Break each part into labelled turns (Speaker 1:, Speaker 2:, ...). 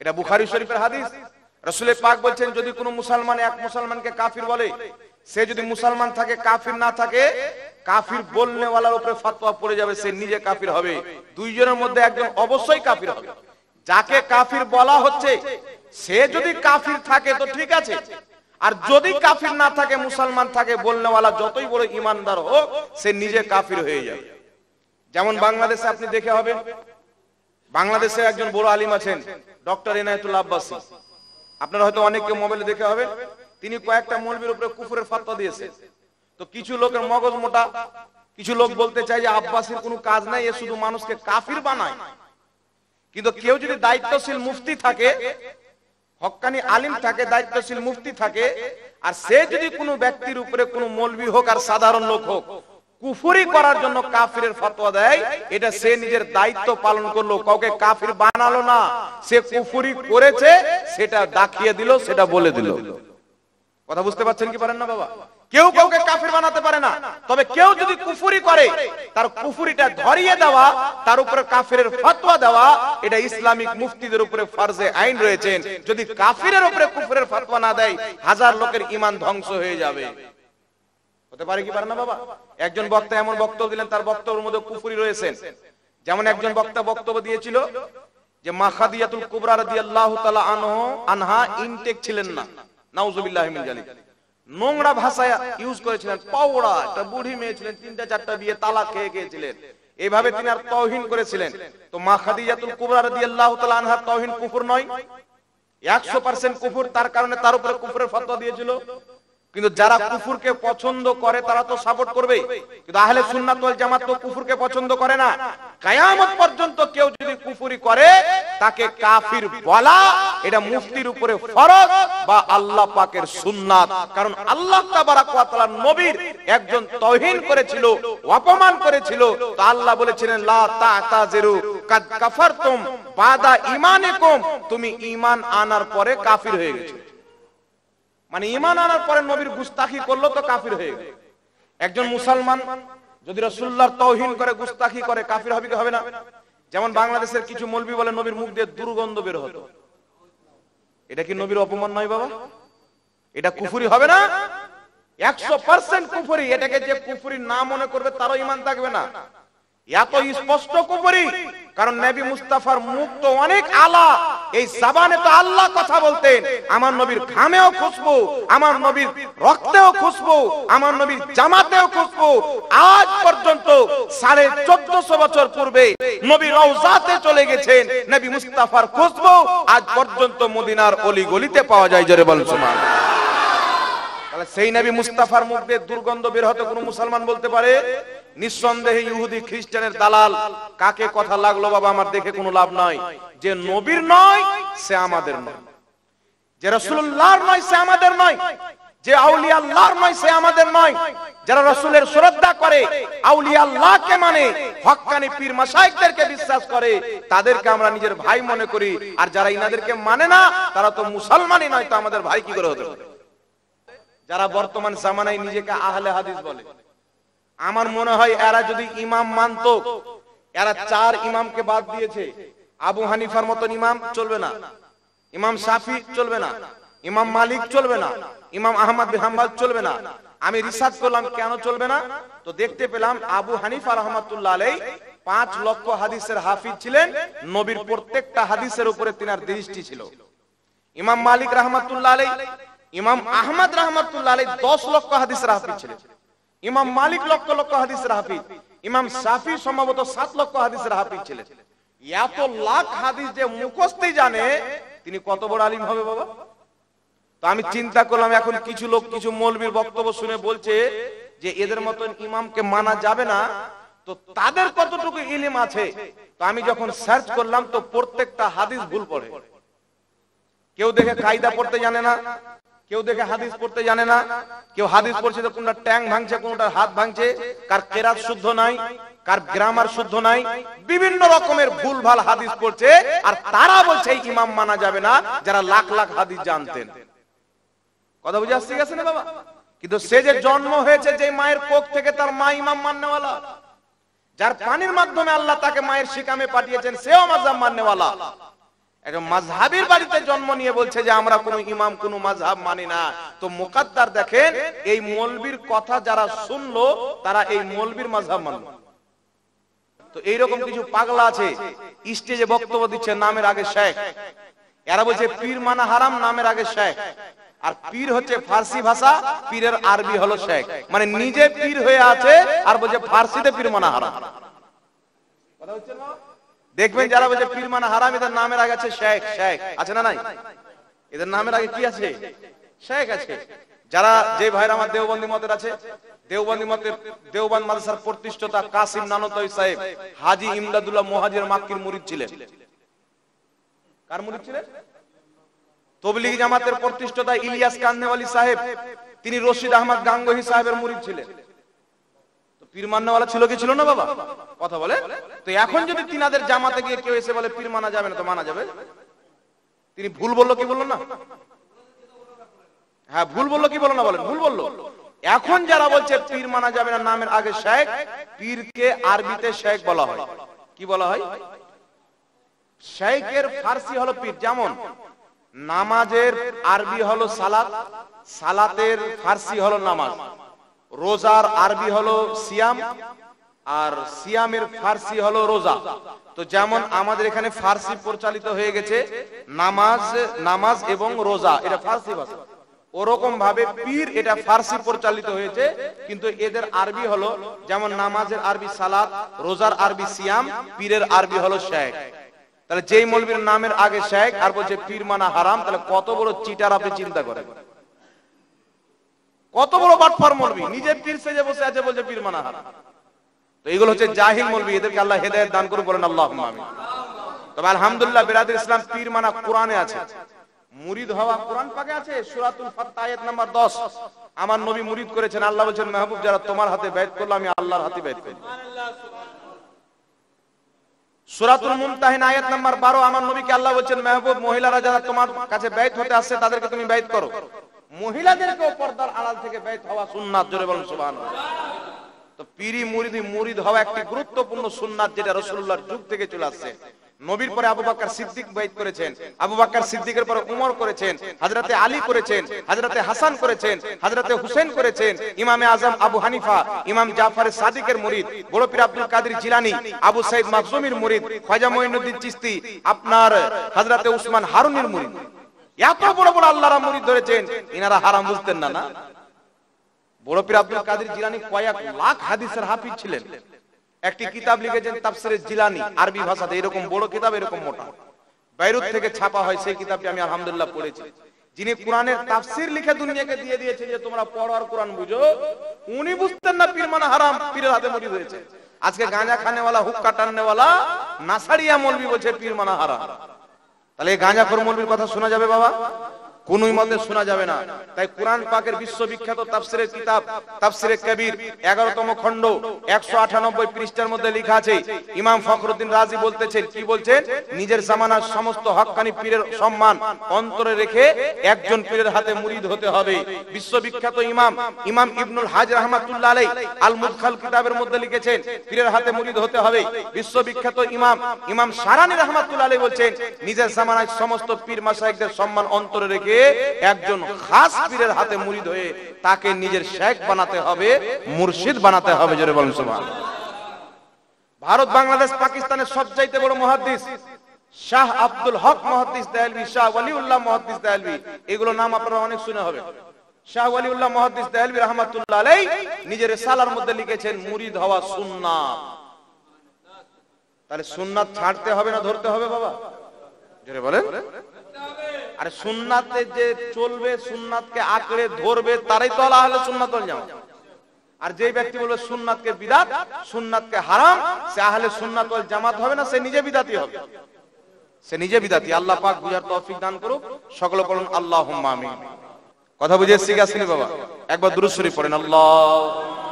Speaker 1: এটা বুখারী শরীফের হাদিস। রাসূল পাক বলছেন যদি কোনো মুসলমান এক মুসলমানকে কাফির বলে, সে যদি মুসলমান থাকে কাফির না থাকে, কাফির বলনে ওয়ালার উপরে ফতোয়া পড়ে যাবে, সে নিজে কাফির হবে। দুইজনের মধ্যে একজন অবশ্যই কাফির হবে। যাকে কাফির বলা হচ্ছে সে যদি কাফির থাকে তো ঠিক আছে, আর যদি কাফির না থাকে মুসলমান থাকে, বলনে ওয়ালা যতই বড় ঈমানদার হোক সে নিজে কাফির হয়ে যাবে। যেমন বাংলাদেশে আপনি দেখে হবে, বাংলাদেশে একজন বড় আলিম আছেন ডক্টর এনায়েতুল্লাহ আব্বাসী, আপনারা হয়তো অনেককে মোবাইলে দেখে হবে। তিনি কয়েকটা মৌলবীর উপরে কুফরের ফতোয়া দিয়েছে। তো কিছু লোকের মগজ মোটা, কিছু লোক বলতে চায় যে আব্বাসীর কোনো কাজ নাই, এ শুধু মানুষকে কাফির বানায়। কিন্তু কেউ যদি দায়িত্বশীল মুফতি থাকে, হক্কানি আলিম থাকে, দায়িত্বশীল মুফতি থাকে, আর সে যদি কোনো ব্যক্তির উপরে কোনো মৌলবী হোক আর সাধারণ লোক হোক কুফরি করার জন্য কাফিরের ফতোয়া দেয়, এটা সে নিজের দায়িত্ব পালন করলো, কাউকে কাফির বানালো না, সে কুফরি করেছে সেটা দেখিয়ে দিল, সেটা বলে দিল। কথা বুঝতে পারছেন কি পারেন না বাবা? কেউ কাউকে কাফির বানাতে পারে না, তবে কেউ যদি কুফরি করে তার কুফরিটা ধরিয়ে দেওয়া, তার উপরে কাফিরের ফতোয়া দেওয়া, এটা ইসলামিক মুফতিদের উপরে ফরজে আইন রয়েছে। যদি কাফিরের উপরে কুফরের ফতোয়া না দেয়, হাজার লোকের ঈমান ধ্বংস হয়ে যাবে। হতে পারে কি পারে না বাবা? একজন বক্তা এমন বক্তব্য দিলেন, তার বক্তব্যের মধ্যে কুফরি রয়েছে। যেমন একজন বক্তা বক্তব্য দিয়েছিল যে মা খাদিজাতুল কুবরা রাদিয়াল্লাহু তাআলা আনহা ইনটেক ছিলেন না, নাউজুবিল্লাহি মিন যালিক। নোংরা ভাষা ইউজ করেছিলেন, পাওড়া একটা বুড়ি মেয়ে ছিলেন, 3টা 4টা বিয়ে তালাক খেয়ে গিয়েছিলেন, এইভাবে তিনি আর তাওহীন করেছিলেন। তো মা খাদিজাতুল কুবরা রাদিয়াল্লাহু তাআলা আনহা তাওহীন কুফর নয়? 100% কুফর, তার কারণে তার উপরে কুফরের ফতোয়া দিয়েছিল। কিন্তু যারা কুফরকে পছন্দ করে তারা তো সাপোর্ট করবে, কিন্তু আহলে সুন্নাত ওয়াল জামাত তো কুফরকে পছন্দ করে না। কিয়ামত পর্যন্ত কেউ যদি কুফরি করে তাকে কাফির বলা এটা মুফতির উপরে ফরজ বা আল্লাহ পাকের সুন্নাত। কারণ আল্লাহ তাবারাক ওয়া তাআলা নবীর একজন তাওহীন করেছিল, অপমান করেছিল, তো আল্লাহ বলেছিলেন লা তা'তাযিরু কাদ কাফারতুম বাদা ঈমানিকুম, তুমি ঈমান আনার পরে কাফির হয়ে গেছো। মানে ঈমান আনার পরে নবীর গুস্তাখি করলো তো কাফির হয়ে গেল। একজন মুসলমান যদি রাসূলুল্লাহর তাওহীন করে, গুস্তাখি করে, কাফির হবে কি হবে না? যেমন বাংলাদেশের কিছু মৌলবি বলে নবীর মুখ দিয়ে দুর্গন্ধ বের হতো, এটা কি নবীর অপমান নয় বাবা? এটা কুফরি হবে না? 100% কুফরি। এটাকে যে কুফরি না মনে করবে তারও ঈমান থাকবে না, এত স্পষ্ট কুফরি। কারণ নবী মুস্তাফার মুখ তো অনেক আলা, এই জবানে তো আল্লাহ কথা বলতেন। আমার নবীর ঘামেও খুশবু, আমার নবীর রক্তেও খুশবু, আমার নবীর জামাতেও খুশবু। আজ পর্যন্ত 1450 বছর পূর্বে নবী রওজাতে চলে গেছেন, নবী মুস্তাফার খুশবু আজ পর্যন্ত মদিনার অলি গলিতে পাওয়া যায়। জোরে বলুন সুবহানাল্লাহ। তাহলে সেই নবী মুস্তাফার মুখ দিয়ে দুর্গন্ধ বের হতে কোন মুসলমান বলতে পারে? নিঃসন্দেহে ইহুদি খ্রিস্টানের দালাল। কাকে কথা লাগলো বাবা আমার দেখে কোনো লাভ নাই। যে নবীর নয় সে আমাদের নয়, যে রাসূলুল্লাহর নয় সে আমাদের নয়, যে আউলিয়া আল্লাহর নয় সে আমাদের নয়। যারা রাসূলের শ্রদ্ধা করে, আউলিয়া আল্লাহকে মানে, হক্কানি পীর মাশায়েখদেরকে বিশ্বাস করে, তাদেরকে আমরা নিজের ভাই মনে করি। আর যারা ইনাদেরকে মানে না তারা তো মুসলমানই নয়, তো আমাদের ভাই কি করে হতে পারে? যারা বর্তমান জামানায় নিজেকে আহলে হাদিস বলে, আমার মনে হয় এরা যদি ইমাম মানত, এরা 4 ইমামকে বাদ দিয়েছে। আবু হানিফার মতন ইমাম চলবে না, ইমাম শাফি চলবে না, ইমাম মালিক চলবে না, ইমাম আহমদ বিন হাম্বল চলবে না। আমি রিসার্চ করলাম কেন চলবে না, তো দেখতে পেলাম আবু হানিফা রাহমাতুল্লাহ আলাইহি 5 লক্ষ হাদিসের হাফিজ ছিলেন, নবীর প্রত্যেকটা হাদিসের উপরে তিনার দৃষ্টি ছিল। ইমাম মালিক রাহমাতুল্লাহ আলাইহি, ইমাম আহমদ রাহমাতুল্লাহ আলাইহি 10 লক্ষ হাদিসের হাফিজ ছিলেন। ইমাম মালিক লক্ষ লক্ষ হাদিসের হাফিজ, ইমাম শাফি সম্ভবত 7 লক্ষ হাদিসের হাফিজ ছিলেন। এত লাখ হাদিস যে মুখস্থই জানে, তিনি কত বড় আলিম হবে বাবা? তো আমি চিন্তা করলাম এখন কিছু লোক কিছু মৌলবীর বক্তব্য শুনে বলছে যে এদের মতন ইমামকে মানা যাবে না, তো তাদের কতটুকু ইলম আছে। তো আমি যখন সার্চ করলাম তো প্রত্যেকটা হাদিস ভুল পড়ে। কেউ দেখে কায়দা পড়তে জানে না, কেউ দেখে হাদিস পড়তে জানে না, কেউ হাদিস পড়ছে তো কোনটা ট্যাং ভাঙছে, কোনটা হাত ভাঙছে, কার কেরাত শুদ্ধ নাই, কার গ্রামার শুদ্ধ নাই, বিভিন্ন রকমের ভুলভাল হাদিস পড়ছে। আর তারা বলছে ইমাম মানা যাবে না যারা লাখ লাখ হাদিস জানতেন। কথা বুঝে আসছে গেছে না বাবা? কিন্তু সে যে জন্ম হয়েছে যে মায়ের কোখ থেকে, তার মা ইমাম মাননেওয়ালা, যার পানির মাধ্যমে আল্লাহ তাকে মায়ের শিকামে পাঠিয়েছেন সেও মাযহাব মাননেওয়ালা। একটা মাযহাবের বাড়িতে জন্ম নিয়ে বলছে যে আমরা কোনো ইমাম কোনো মাযহাব মানি না। তো মুকাদ্দার দেখেন, এই মৌলবীর কথা যারা শুনলো তারা এই মৌলবীর মাযহাব মানলো। তো এইরকম কিছু পাগলা আছে, স্টেজে বক্তব্য দিচ্ছে নামের আগে শেখ। এরা বলছে পীর মানা হারাম, নামের আগে শেখ। আর পীর হচ্ছে ফার্সি ভাষা, পীরের আরবি হলো শেখ। মানে নিজে পীর হয়ে আছে আর বলছে ফার্সিতে পীর মানা হারাম। কথা হচ্ছে না? দেখবেন যারা বলছে পীর মানা হারাম, এদের নামের আগে আছে শেখ। শেখ আছে না নাই? এদের নামের আগে কি আছে? শেখ আছে। যারা যে ভাইরা আমার দেওবন্দি মতের আছে, দেওবন্দি মতের দেওবন্দ মাদ্রাসার প্রতিষ্ঠাতা কাসিম নানতই সাহেব হাজী ইমদাদুল্লাহ মুহাজির মাক্কির মুরিদ ছিলেন। কার মুরিদ ছিলেন? তবলিগি জামাতের প্রতিষ্ঠাতা ইলিয়াস কান্দেওয়ালি সাহেব, তিনি রশিদ আহমদ গাঙ্গোহী সাহেবের মুরিদ ছিলেন। তো পীর মাননেওয়ালা ছিল কি ছিল না বাবা? কথা বলে। তো এখন যদি তিনাদের জামাতে গিয়ে কেউ এসে বলে পীর মানা যাবে না, তো মানা যাবে? তিনি ভুল বললো কি বললো না? হ্যাঁ, ভুল বললো কি বললো না? বলেন ভুল বললো। এখন যারা বলছে পীর মানা যাবে না, নামের আগে শেখ, পীরকে আরবিতে শেখ বলা হয়। কি বলা হয়? শেখের ফার্সি হলো পীর। যেমন নামাজের আরবি হলো সালাত, সালাতের ফার্সি হলো নামাজ। রোজার আরবি হলো সিয়াম, আর সিয়ামের ফার্সি হলো রোজা। তো যেমন আমাদের এখানে ফার্সি প্রচলিত হয়ে গেছে নামাজ এবং রোজা, এটা ফার্সি ভাষা। ওরকম ভাবে পীর এটা ফার্সি প্রচলিত হয়েছে, কিন্তু এদের আরবি হলো, যেমন নামাজের আরবি সালাত, রোজার আরবি সিয়াম, পীরের আরবি হলো শেখ। তাহলে যেই মৌলবীর নামের আগে শেখ আর বলছে পীর মানা হারাম, তাহলে কত বড় চিটার আপনি চিন্তা করেন। কত বড় বাটপার মৌলবী, নিজে পীর সেজে বসে আছে, বলছে পীর মানা হারাম। তো এগুলো হচ্ছে জাহিল মৌলবী, এদেরকে আল্লাহ হেদায়েত দান করুন, বলেন আল্লাহুম্মা আমিন। তবে আলহামদুলিল্লাহ বিরাদর ইসলাম, পীর মানা কোরআনে আছে, মুরিদ হওয়া কোরআন পাকে আছে। সূরাতুল ফাতহ আয়াত নাম্বার 10, আমার নবী মুরিদ করেছেন। আল্লাহ বলেছেন, মাহবুব যারা তোমার হাতে বাইত করলো, আমি আল্লাহর হাতে বাইত করব। সূরাতুল মুমতাহিনা আয়াত নাম্বার 12, আমার নবীকে আল্লাহ বলেছেন, মাহবুব মহিলারা যারা তোমার কাছে বাইত হতে আসছে তাদেরকে তুমি বাইত করো। মহিলাদেরকেও পর্দার আড়াল থেকে বাইত হওয়া সুন্নাত, জোরে বলুন সুবহানাল্লাহ। তো পীরি মুরিদি মুরিদ হওয়া একটি গুরুত্বপূর্ণ সুন্নাত, যেটা রাসূলুল্লাহর যুগ থেকে চলে আসছে। নবীর পরে আবু বকর সিদ্দিক বাইত করেছেন, আবু বকর সিদ্দিকের পরে উমর করেছেন, হযরতে আলী করেছেন, হযরতে হাসান করেছেন, হযরতে হুসেন করেছেন, ইমামে আজম আবু হানিফা, ইমাম জাফর সাদিকের মুরিদ, বড় পীর আব্দুল কাদের জিলানী, আবু সাইদ মাখজুমির মুরিদ, খাজা মুঈনুদ্দিন চিশতি, আপনার হযরতে উসমান হারুনির মুরিদ। এত বড় বড় আল্লাহর মুরিদ ধরেছেন, ইনারা হারাম বুঝতেন না। না, বড় পীর আব্দুল কাদের জিলানী কয়েক লাখ হাদিসের হাফিজ ছিলেন। একটি কিতাব লিখেছেন তাফসিরে জিলানী, আরবি ভাষাতে, এরকম বড় কিতাব, এরকম মোটা, বাইরুত থেকে ছাপা হয়। সেই কিতাবটি আমি আলহামদুলিল্লাহ পড়েছি। যিনি কোরআনের তাফসির লিখে দুনিয়াকে দিয়ে দিয়েছেন যে তোমরা পড়ো আর কোরআন বুঝো, উনি বুঝতেন না পীর মানা হারাম, পীরের হাতে মুরিদ হয়েছে। আজকে গাঁজা খানেওয়ালা, হুক্কা টাননেওয়ালা, নাসারিয়া মৌলবি বলছে পীর মানা হারাম। তাহলে এই গাঁজাখোর মৌলবির কথা শোনা যাবে বাবা? কোনই মতে শোনা যাবে না। তাই কোরআন পাকের বিশ্ববিখ্যাত তাফসিরের কিতাব তাফসিরে কবির 11তম খণ্ড 198 পৃষ্ঠার মধ্যে লেখা আছে, ইমাম ফখরুদ্দিন রাজি বলতেছেন, কি বলছেন? নিজের জামানার সমস্ত হক্কানি পীরের সম্মান অন্তরে রেখে একজন পীরের হাতে মুরিদ হতে হবে। বিশ্ববিখ্যাত ইমাম ইবনুল হাজ রাহমাতুল্লাহ আলাইহি আল মুদখাল কিতাবের মধ্যে লিখেছেন, পীরের হাতে মুরিদ হতে হবে। বিশ্ববিখ্যাত ইমাম শারানি রাহমাতুল্লাহ আলাইহি বলছেন, নিজের জামানার সমস্ত পীর মাশায়েখদের সম্মান অন্তরে রেখে একজন খাস পীরের হাতে মুরিদ হয়ে তাকে নিজের শেখ বানাতে হবে, মুর্শিদ বানাতে হবে, জোরে বলুন সুবহানাল্লাহ। ভারত, বাংলাদেশ, পাকিস্তানের সবচাইতে বড় মুহাদ্দিস শাহ আব্দুল হক মুহাদ্দিস দেহলভী, শাহ ওয়ালিউল্লাহ মুহাদ্দিস দেহলভী, এগুলো নাম আপনারা অনেক শুনে হবে। শাহ ওয়ালিউল্লাহ মুহাদ্দিস দেহলভী রাহমাতুল্লাহ আলাইহি নিজের রিসালার মধ্যে লিখেছেন, মুরিদ হওয়া সুন্নাত। তাহলে সুন্নাত ছাড়তে হবে না ধরতে হবে বাবা? জোরে বলেন। আরে সুন্নাতে যে চলবে, সুন্নাতকে আঁকড়ে ধরবে, তারাই তো আহলে সুন্নাত ওয়াল জামাত। আর যে ব্যক্তি বলবে সুন্নাতকে বিদআত, সুন্নাতকে হারাম, সে আহলে সুন্নাত ওয়াল জামাত হবে না, সে নিজে বিদআতি হবে, সে নিজে বিদআতি। আল্লাহ পাক বুঝার তৌফিক দান করুক। সকলে বলুন আল্লাহুম্মা আমিন। কথা বুঝে এসেছি আসেনি বাবা? একবার দুরূদ শরীফ পড়েন, আল্লাহুম্মা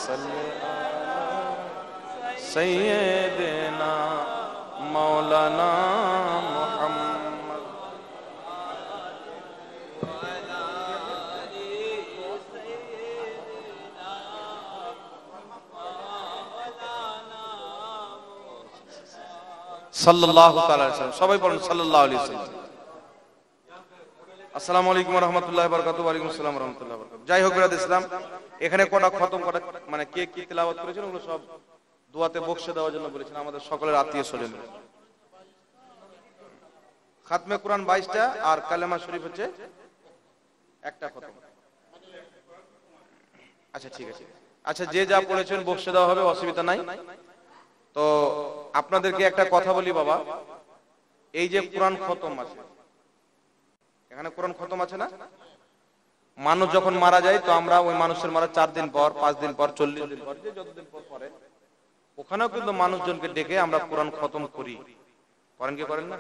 Speaker 1: সাল্লি আলা সাইয়্যিদিনা মাওলানা মুহাম্মদ। সাল্লাল্লাহু তাআলা আলাইহি ওয়াসাল্লাম। সবাই বলেন সাল্লাল্লাহু আলাইহি ওয়াসাল্লাম। আসসালামু আলাইকুম ওয়া রাহমাতুল্লাহি ওয়া বারাকাতুহু। ওয়া আলাইকুম আসসালাম ওয়া রাহমাতুল্লাহি ওয়া বারাকাতুহু। যাই হোক বিরাদ ইসলাম, এখানে কটা খতম করা মানে কে কি তেলাওয়াত করেছেন ওগুলো সব দোয়াতে বক্সে দেওয়ার জন্য বলেছেন আমাদের সকলের আত্মীয় স্বজন। খাতমে কোরআন 22টা আর কালেমা শরীফ হচ্ছে একটা খতম। আচ্ছা ঠিক আছে, আচ্ছা যে যা পড়েছেন বক্সে দেওয়া হবে, অসুবিধা নাই। তো আপনাদেরকে একটা কথা বলি বাবা, এই যে কোরআন খতম আছে, এখানে কোরআন খতম আছে না, মানুষ যখন মারা যায় তো আমরা ওই মানুষের মারা 4 দিন পর, 5 দিন পর, 40 দিন পর, যে যতদিন পর পরে ওখানেও কিন্তু মানুষজনকে ডেকে আমরা কোরআন খতম করি। করেন কি করেন না?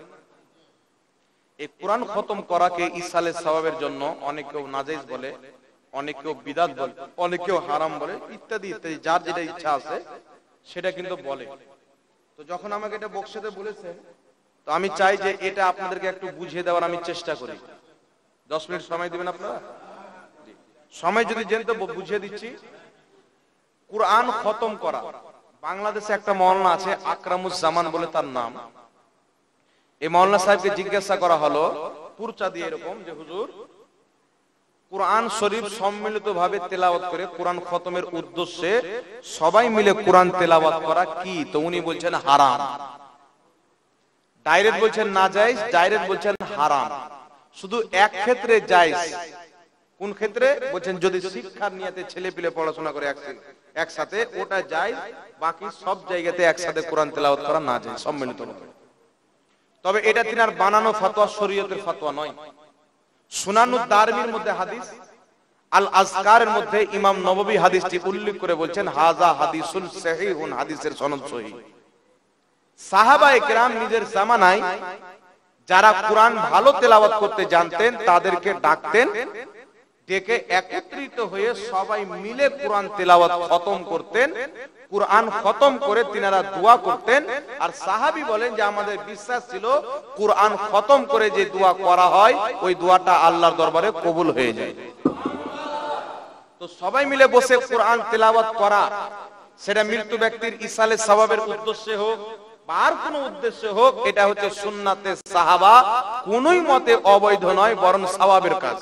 Speaker 1: এই কোরআন খতম করাকে ইসালে সওয়াবের জন্য অনেকেও নাজায়েজ বলে, অনেকেও বিদআত বলে, অনেকেও হারাম বলে, ইত্যাদি ইত্যাদি, যার যেটা ইচ্ছা আছে সেটা কিন্তু বলে। তো যখন আমাকে এটা বক্সেতে বলেছেন, তো আমি চাই যে এটা আপনাদেরকে একটু বুঝিয়ে দেওয়ার আমি চেষ্টা করি। 10 মিনিট সময় দিবেন আপনারা? সময় যদি দেন তো বুঝিয়ে দিচ্ছি। কোরআন খতম করা, বাংলাদেশে একটা মাওলানা আছে আকরামুজ্জামান বলে তার নাম। এই মাওলানা সাহেবকে জিজ্ঞাসা করা হলো পুরচা দিয়ে এরকম যে হুজুর, কোরআন শরীফ সম্মিলিতভাবে তেলাওয়াত করে কোরআন খতমের উদ্দেশ্যে সবাই মিলে কোরআন তেলাওয়াত করা কি? তো উনি বলছেন হারাম। ডাইরেক্ট বলছেন না জায়েজ, ডাইরেক্ট বলছেন হারাম। শুধু এক ক্ষেত্রে জায়েজ। কোন ক্ষেত্রে? বলছেন যদি শিক্ষার নিয়তে ছেলে পিলে পড়াশোনা করে একসাথে, ওটা জায়েজ। বাকি সব জায়গাতে একসাথে কোরআন তেলাওয়াত করা না জায়েজ সম্মিলিতভাবে। তবে এটা তিনার বানানো ফতোয়া, শরীয়তের ফতোয়া নয়। সুনানুদ দারমির মধ্যে হাদিস, আল আজকারের মধ্যে ইমাম নববী হাদিসটি উল্লেখ করে বলছেন হাযা হাদিসুন সহিহুন, হাদিসের সনদ সহিহ। সাহাবায়ে কেরাম নিজের জামানায় যারা কোরআন ভালো তেলাওয়াত করতে জানতেন তাদেরকে ডাকতেন, ডেকে একত্রিত হয়ে সবাই মিলে কোরআন তেলাওয়াত খতম করতেন। কোরআন খতম করে তিনারা দোয়া করতেন। আর সাহাবী বলেন যে আমাদের বিশ্বাস ছিল কোরআন খতম করে যে দোয়া করা হয় ওই দোয়াটা আল্লাহর দরবারে কবুল হয়ে যায়। তো সবাই মিলে বসে কোরআন তেলাওয়াত করা, সেটা মৃত্যু ব্যক্তির ইসালে সওয়াবের উদ্দেশ্যে হোক বা আর কোনো উদ্দেশ্যে হোক, এটা হচ্ছে সুন্নাতে সাহাবা, কোনই মতে অবৈধ নয়, বরং সওয়াবের কাজ।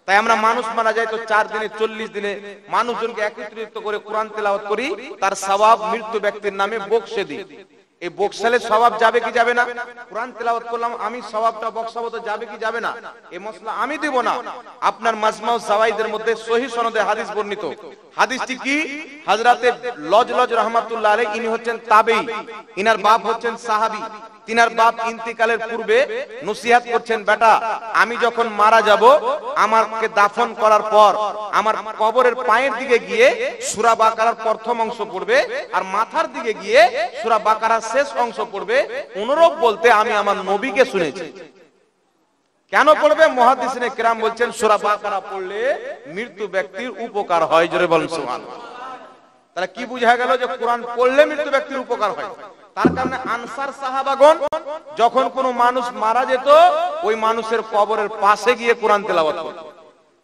Speaker 1: তাই আমরা মানুষ মারা যায় তো 4 দিনে 40 দিনে মানুষজনকে একত্রিত করে কোরআন তেলাওয়াত করি, তার সওয়াব মৃত্যু ব্যক্তির নামে বক্সে দিই। এই বক্সালে সওয়াব যাবে কি যাবে না? কোরআন তেলাওয়াত করলাম আমি, সওয়াবটা বক্সাবো তো যাবে কি যাবে না? এই মসলা আমি দিব না। আপনার মাজমাউ যাওয়াইদের মধ্যে সহিহ সনদে হাদিস বর্ণিত। হাদিসটি কি? হযরতে লজ রাহমাতুল্লাহ আলাইহি, ইনি হচ্ছেন তাবেঈ, ইনার বাপ হচ্ছেন সাহাবী। তিনার বাপ ইন্তিকালের পূর্বে নসিহত করছেন, বেটা আমি যখন মারা যাব, আমাকে দাফন করার পর আমার কবরের পায়ের দিকে গিয়ে সূরা বাকারার প্রথম অংশ পড়বে, আর মাথার দিকে গিয়ে সূরা বাকারার শেষ অংশ পড়বে। অনুরূপ বলতে আমি আমার নবীকে শুনেছি। কেন পড়বে? মুহাদ্দিসিনে কেরাম বলছেন সূরা বাকারা পড়লে মৃত্যু ব্যক্তির উপকার হয়। জোরে বলেন সুবহানাল্লাহ। তাহলে কি বুঝা গেল যে কোরআন পড়লে মৃত্যু ব্যক্তির উপকার হয়। তার কারণে আনসার সাহাবাগণ যখন কোনো মানুষ মারা যেত, ওই মানুষের কবরের পাশে গিয়ে কোরআন তেলাওয়াত করত।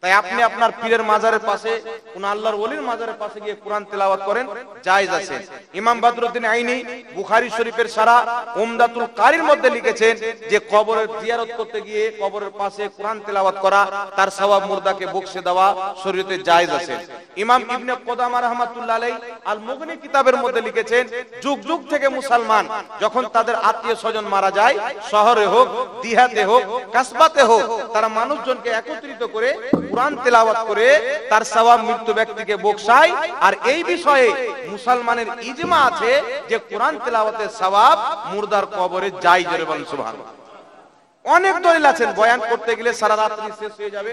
Speaker 1: তাই আপনি আপনার পীরের মাজারের পাশে, কোন আল্লাহর ওলির মাজারের পাশে গিয়ে কোরআন তেলাওয়াত করেন, জায়েজ আছে। ইমাম বদরুদ্দিন আইনি বুখারী শরীফের সারা উমদাতুল কারির মধ্যে লিখেছেন যে কবরের জিয়ারত করতে গিয়ে কবরের পাশে কোরআন তেলাওয়াত করা, তার সওয়াব মুর্দাকে বকশে দেওয়া শরীয়তে জায়েজ আছে। ইমাম ইবনে কুদামা রাহমাতুল্লাহ আলাইহি আল মুগনি কিতাবের মধ্যে লিখেছেন, যুগ যুগ থেকে মুসলমান যখন তাদের আত্মীয় স্বজন মারা যায়, শহরে হোক, দিহাতে হোক, কাসবাতে হোক, তারা মানুষজনকে একত্রিত করে কোরআন তেলাওয়াত করে তার সওয়াব মৃত্যু ব্যক্তিকে বকশায়। আর এই বিষয়ে মুসলমানের ইজমা আছে যে কোরআন তেলাওয়াতের সওয়াব মুর্দার কবরে যায়। জোরে বলেন সুবহানাল্লাহ। অনেক দলিল আছেন, বয়ান করতে গেলে সারা রাত্রি শেষ হয়ে যাবে।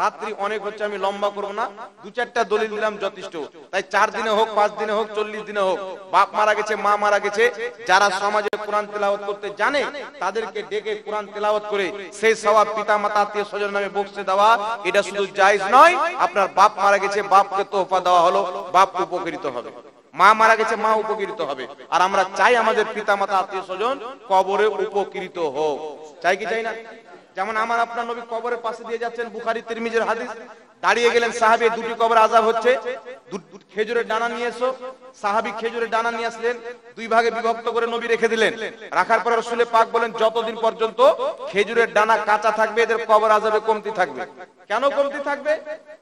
Speaker 1: রাত্রি অনেক হচ্ছে, আমি লম্বা করব না, 2-4টা দলিল দিলাম যথেষ্ট। তাই 4 দিনে হোক, 5 দিনে হোক, 40 দিনে হোক, বাপ মারা গেছে, মা মারা গেছে, যারা সমাজে কোরআন তেলাওয়াত করতে জানে তাদেরকে ডেকে কোরআন তেলাওয়াত করে সেই সওয়াব পিতা মাতা আত্মীয় স্বজন নামে বকশে দেওয়া, এটা শুধু জায়েজ নয়, আপনার বাপ মারা গেছে, বাপকে তোহফা দেওয়া হলো, বাপ উপকৃত হবে। মা মারা গেছে, মা উপকৃত হবে। আর আমরা চাই আমাদের পিতা মাতা আত্মীয় স্বজন কবরে উপকৃত হোক। চাই কি চাই না? যেমন আমার আপনার নবী কবরের পাশে দিয়ে যাচ্ছেন, বুখারী তিরমিজির হাদিস, দাঁড়িয়ে গেলেন সাহাবী, দুটি কবর আযাব হচ্ছে, খেজুরের ডানা নিয়ে এসো। সাহাবী খেজুরের ডানা নিয়ে আসলেন, দুই ভাগে বিভক্ত করে নবী রেখে দিলেন। রাখার পরে রাসূল পাক বলেন যতদিন পর্যন্ত খেজুরের ডানা কাঁচা থাকবে এদের কবর আযাবে কমতি থাকবে। কেন কমতি থাকবে?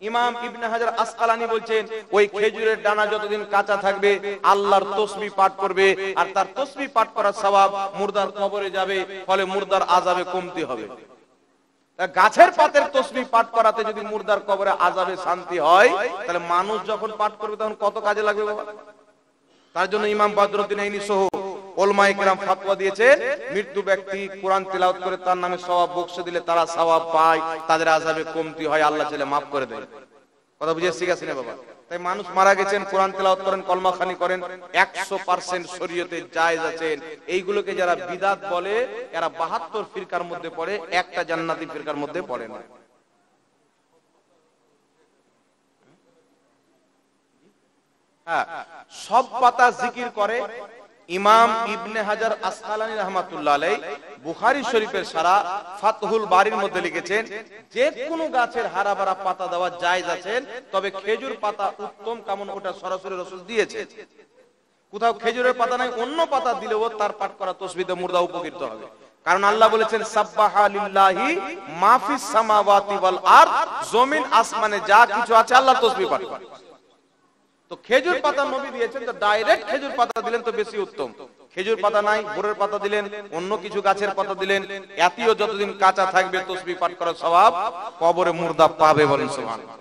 Speaker 1: ইমাম ইবনে হাজার আসকালানী বলছেন ওই খেজুরের ডানা যতদিন কাঁচা থাকবে আল্লাহর তাসবিহ পাঠ করবে, আর তার তাসবিহ পাঠ করার সওয়াব মুর্দার কবরে যাবে, ফলে মুর্দার আযাবে কমতি হবে। গাছের পাতের তাসবিহ পাঠ করাতে যদি মুর্দার কবরে আযাবে শান্তি হয়, তাহলে মানুষ যখন পাঠ করবে তখন কত কাজে লাগবে বাবা। তার জন্য ইমাম বদরুদ্দিন আইনি সহ উলামায়ে কেরাম ফতোয়া দিয়েছেন মৃত্যু ব্যক্তি কোরআন তেলাওয়াত করে তার নামে সওয়াব বকশে দিলে তারা সওয়াব পায়, তাদের আযাবে কমতি হয়, আল্লাহ চাইলে maaf করে দেয়। কথা বুঝে শিখাছি না বাবা? তাই মানুষ মারা গেছেন, কোরআন তেলাওয়াত করেন, কলমা খানি করেন, 100% শরীয়তে জায়েজ আছেন। এইগুলোকে যারা বিদআত বলে এরা 72 ফিরকার মধ্যে পড়ে, একটা জান্নাতি ফিরকার মধ্যে পড়ে না। হ্যাঁ, সব পাতা জিকির করে। ইমাম ইবনে হাজার আসকালানী রাহমাতুল্লাহ আলাইহি বুখারী শরীফের সারা ফাতহুল বারীর মধ্যে লিখেছেন যে কোন গাছের হারাবারা পাতা দেওয়া জায়েজ আছে, তবে খেজুর পাতা উত্তম, কারণ ওটা সরাসরি রাসূল দিয়েছে। কোথাও খেজুরের পাতা নাই, অন্য পাতা দিলেও তার পাঠ করা তাসবিহে মুর্দা উপকৃত হবে। কারণ আল্লাহ বলেছেন সাব্বাহা লিল্লাহি মা ফিস সামাওয়াতি ওয়াল আরদ, জমিন আসমানে যা কিছু আছে আল্লাহ তাসবিহ পাঠ করে। তো খেজুর পাতা নবী দিয়েছেন, তো ডাইরেক্ট খেজুর পাতা দিলেন তো বেশি উত্তম। খেজুর পাতা নাই, বোরের পাতা দিলেন, অন্য কিছু গাছের পাতা দিলেন, এতিও যতদিন কাঁচা থাকবে তাসবিহ পাঠ করার সওয়াব কবরে মুর্দা পাবে, বলেন সুবহানাল্লাহ।